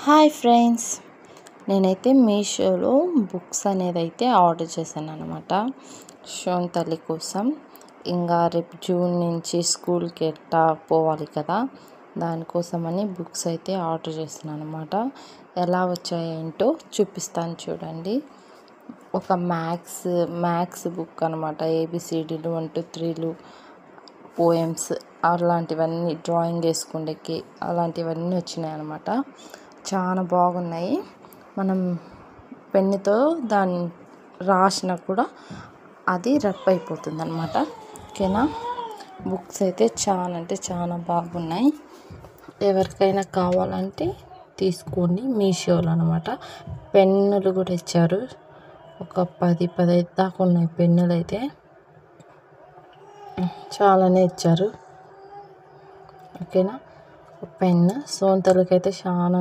Hi friends, నేనైతే మీషోలో books అనేది ఆర్డర్ చేశాను అనమాట. షోన్ తల్లి కోసం. ఇంకా రేపు జూన్ నుంచి స్కూల్కి ఎట్టా పోవాలి కదా, దానికోసమని బుక్స్ అయితే ఆర్డర్ చేస్తున్నాను అనమాట. ఎలా వచ్చాయేంటో చూపిస్తాను చూడండి. ఒక మ్యాథ్స్ బుక్ అనమాట. ABCDలు 1 2 3లు, పోయమ్స్ అలాంటివన్నీ, డ్రాయింగ్ వేసుకుండేకి అలాంటివన్నీ వచ్చినాయి అనమాట. చాలా బాగున్నాయి. మనం పెన్నుతో దాన్ని రాసినా కూడా అది రఫ్ అయిపోతుంది అనమాట. ఓకేనా. బుక్స్ అయితే చాలా అంటే చాలా బాగున్నాయి. ఎవరికైనా కావాలంటే తీసుకోండి మీషోలో అనమాట. పెన్నులు కూడా ఇచ్చారు. ఒక 10-15 దాకా ఉన్నాయి పెన్నులు అయితే. చాలానే ఇచ్చారు. ఓకేనా. పెన్ సోంతలకైతే చాలా